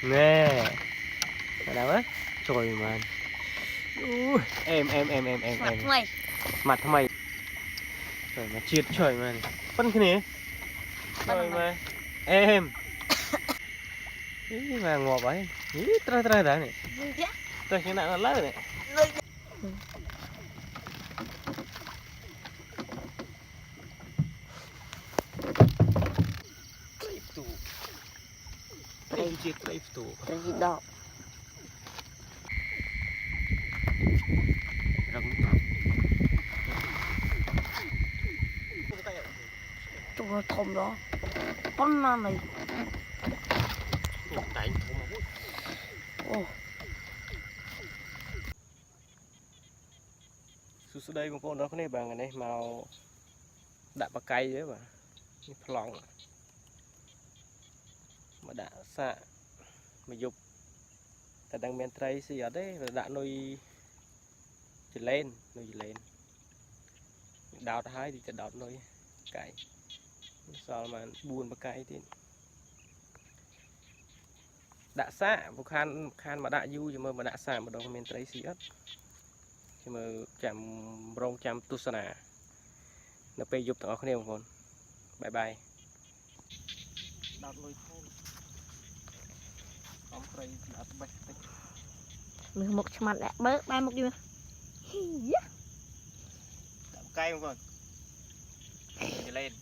Nè ở đâu á trời mà em mặt mày trời mà triệt trời mà phân cái này trời mà em ý mà ngọt vậy ý tra tra đã này tôi hiện tại nó lớn này Gì đó chùa thùng đó con nào này Susu đây con đó cái này bằng cái này màu đạm và cay đấy mà lòng mà đã xạ mà dục ta đang men tray gì ở đấy và đã nuôi chỉ lên đào thái thìจะđào nuôi cày sao mà buồn và cay thì đã xạ một khan mà đã du mà đã xạ mà đâu men tray gì hết mà chạm rong chạm tu sana nó pe dục tao không nêu con bye bye đào nuôi không tray đã bách mình một mặt lại bớt ba một đi mà cay không con đi lên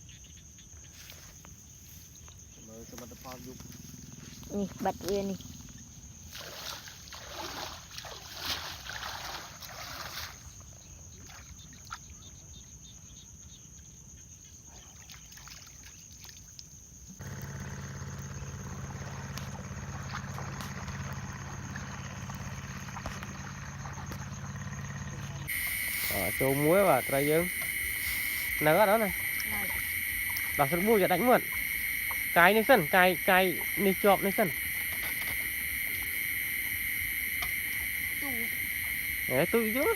mới cho mình phong giúp nè bật lên đi chỗ muối và trai dương nở ở đó này đọc sân mua cho đánh mượn cái này sân cái này chọp này sân đấy tôi chứ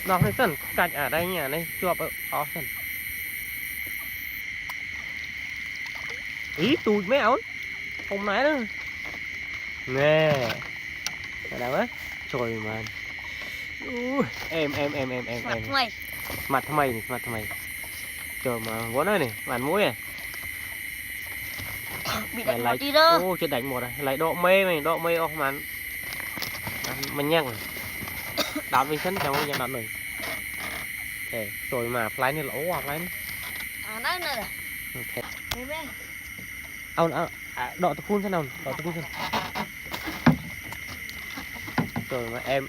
đọc này sân cạch ở đây nhà này chọp ở đó sân ý tụi mấy áo không nói nữa nè ở đâu á trời mà em mặt mày trời mà vốn ơi này bản mũi này bị đánh một đi đó ô chưa đánh một này lại độ mê không mà mình nhang rồi đạp mình sân chào mình đạp mình rồi mà fly này lỗ hoặc fly này nói nữa ông đọ tập phun thế nào đọ tập phun xem rồi mà em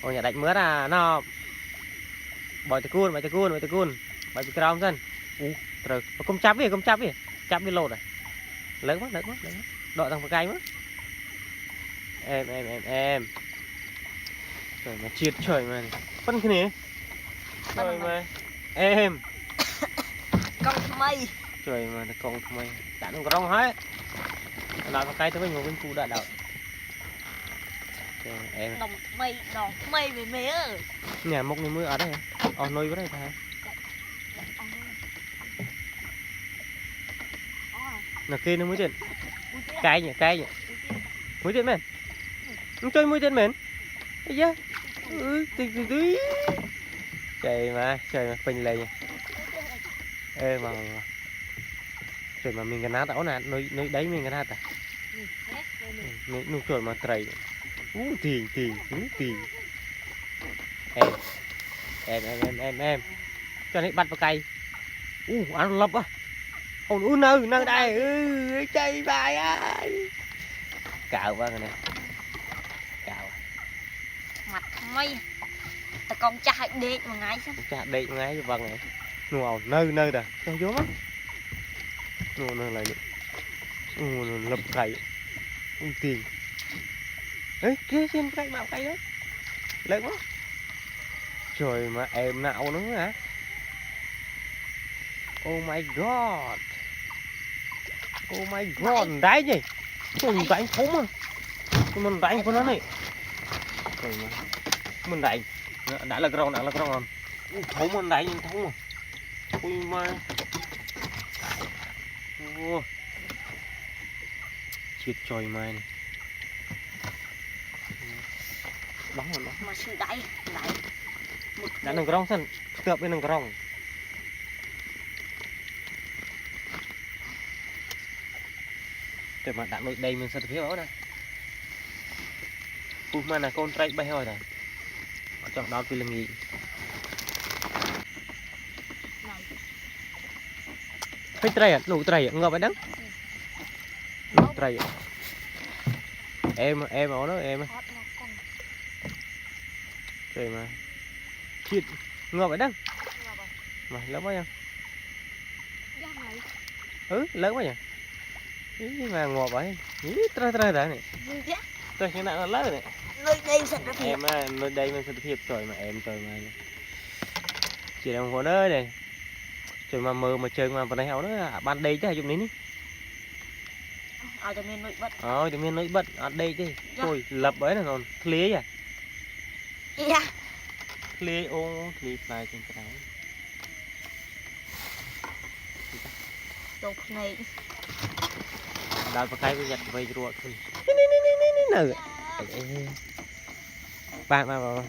ôi nhà đánh mướt à nó bòi tập cun bòi tập còng dân rồi không chắp đi lột này lớn quá đọ thằng cây mất em trời mà triệt trời mà phân cái này trời mà em con mây trời mà con mày đã không có rong hết đọ thằng cây tới bên ngồi bên khu đã đọ em đòn mây về mía nhà một người mưa ở đây nuôi vào đây thôi là kia nó mới tiền cái nhỉ mới tiền men không chơi mới tiền men bây giờ tí trời mà phình lầy mà trời mà mình gần nát áo nè nuôi đấy mình gần nát à nuôi trời mà trời tiền em cho nên bắt vào cây ăn lập á ôn nơ đây chơi bài ai cào vào này cào mặt mây ta con chạy đệt một ngày xong chạy đệt một ngày vâng này nuôi nơ đà cho vô á nuôi lại lập cây tiền ấy kia trên cây mạo cây đó lớn quá trời mà em nạo nữa hả oh my god đáy gì mình đánh phúng à mình đánh con nó này trời mà mình đánh đã là con thúng mình đánh thúng à ui mà Ô, chết trời mai này. Đóng rồi đó. Mà sự đáy Đã nâng rong sân, tựa bên nâng rong. Để mà đã nội đây mình sẽ thiếu đó nè. Ủa mà là con trai bay hồi rồi. Ở trong đó tôi là nghỉ. Phải trai à, lũ trai à, ngọt vậy đắng. Lũ trai à. Em ở đó em. Trời mà. Thịt ngọt vậy đắng. Mà lớn quá không? Ừ, lớn quá nhỉ. Ý mà ngọt vậy. Ý trai trai này. Trai cái nào nó lớn này. Nơi đây sẽ được Em á, nơi đây mình sẽ thiệp trời mà em trời mà. Chỉ đồng hồ nơi này. Trời mà mờ mà trời mà vào đây hậu đó ban đây chứ hãy dùng đến đi. Ở trong miền nội bất. Ờ, trong miền nội bất ở đây chứ. Thôi lập ấy là còn khía à. Dạ. Khía ô, khía lại trên cái đó. Tục này. Đào vào cái nhặt về ruột thôi. Nè. Ba vào.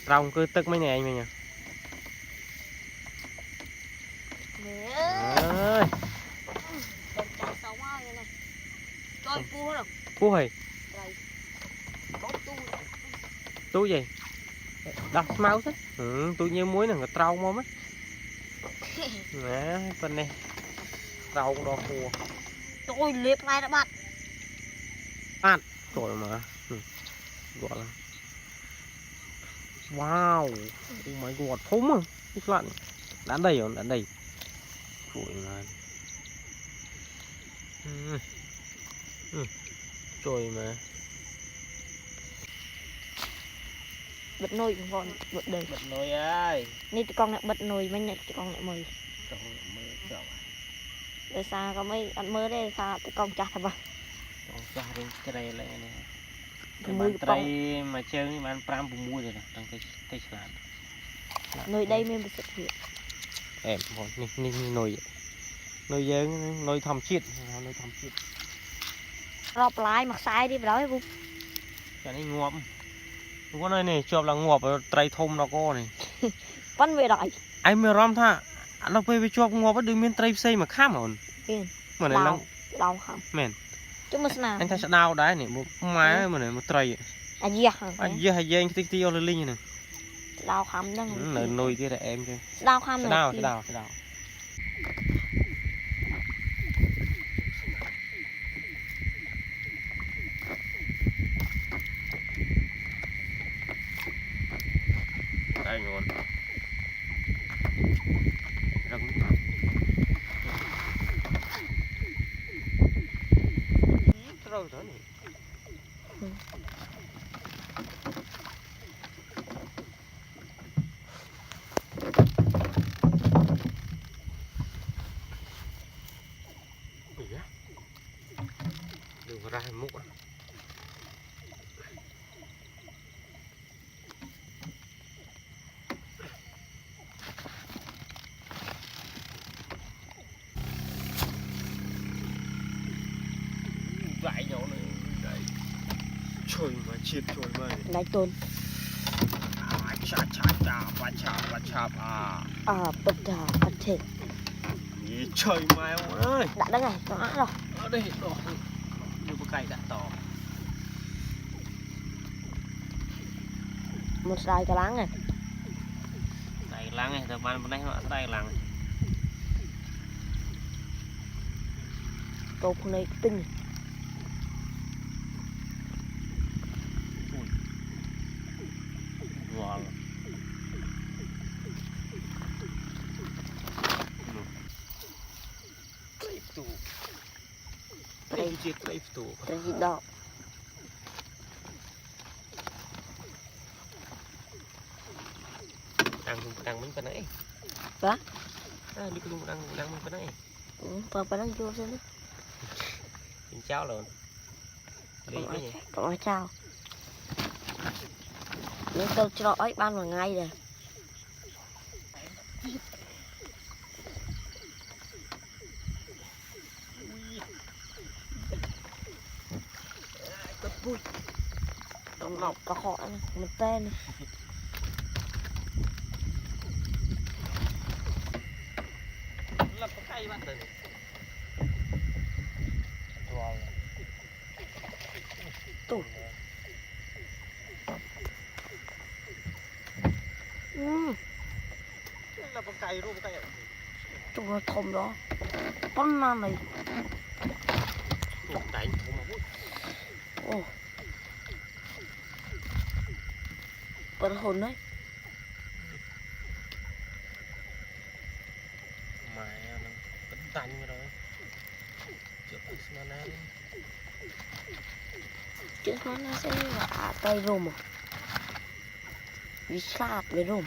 Trong cứ tức mấy này anh mình nhỉ. Ơi. Trời cua rồi. Cua hề. Có Tu gì? Đọc máu thế. Ừ, tôi như muối là trâu mông á. Nè, con này. Trâu đo cua. Tôi liệp này đã bắt. Ăn. Rồi mà. Ừ. Gọi là. Wow. Oh my god, thúng à. Cái lạnh. Đã đây rồi, đã đây. Rồi mà. Ừ. Ừ. Trời mà. Bật nồi còn bật đời. Bật nồi ơi. Nên con lại bật nồi mấy nhận con lại mời. Con mơ chậu. Để xa có mấy ăn mơ đây xa con chặt hả bà. Con cha đi cái này lại nè. Cái Bạn mưa trai mà chơi nhưng mà ăn pram bùm mua rồi nè, trong cái sạn. Nơi đây mình bị xuất hiện. Em cònนี่nồi. Nồi dướng, nồi thầm chiết, nồi thầm chiết. Rọp lại mặc sai đi vào đó không? Cái này ngọt. Con này này chụp là ngọt ở trai thôm nó có này. Vẫn về đợi. Anh mới rom tha. Nó về chụp ngọt ở đường miền trai xây mà khám hồn. Yên. Mà này long. Đau không? Men. Chúng mình nào? Anh thấy sẽ đau đấy này, một má mà này một trai. À gì à? À gì hay anh tích tiêu lên linh này. Đau không đang. Là nồi kia là em chơi. Đau không Sẽ nữa. đau. Đây ngon. Rồi đó này. Đừng ra múc á. Vãi nhỏ này. Đấy. Trời mà chết trời mà. Lại tôn. Chà à. À bật thịt. Trời mà ông ơi. Đã đây này, nó rồi. Ở đây đỏ. Như có cây đã tỏ. Một sài cả láng này. Đây lăng này, tao bán bên đây họ đây lăng. Cục này tinh. Ngon. Tụ. Đây chiếc đây tụ. Cái gì đó. Đang mình cái này. Hả? À, đi cùng đang mình cái này. Ừ, phải đang vô xem đi. Xin chào luôn. Đi cái gì? Có chào. Nếu tôi cho ấy ban vào ngay rồi. vui đồng lọc có họ này một tên này lập có cây bạn này tủ lập có cây luôn cây tủ nó thùng đó con này đánh ồ bật hồn đấy mày nó vẫn đánh rồi trước mà nè chứ nó sẽ là tay rùm vì sạt với rùm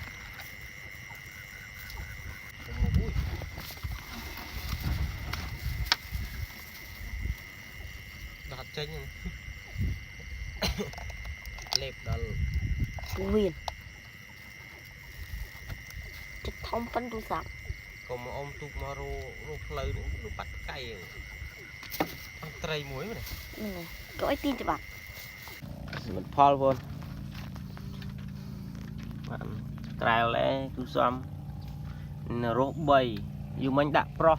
đọt chênh lẹp đọt huyền chất thông phân tu sạc còn mà ông tụt mà rô phơi nó bắt cây ăn tray muối mà này này có ai tin cho bạn mình phol luôn bạn trào lẽ cứ xăm rô bay dù mình đã pro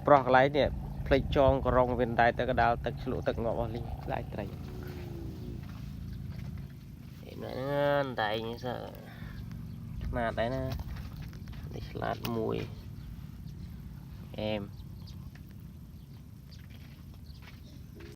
cái này play chong có rong bên tai ta cái đào tật lụa tật ngọ lên lại tray nó tại như sao mà tại nó đi lát mùi em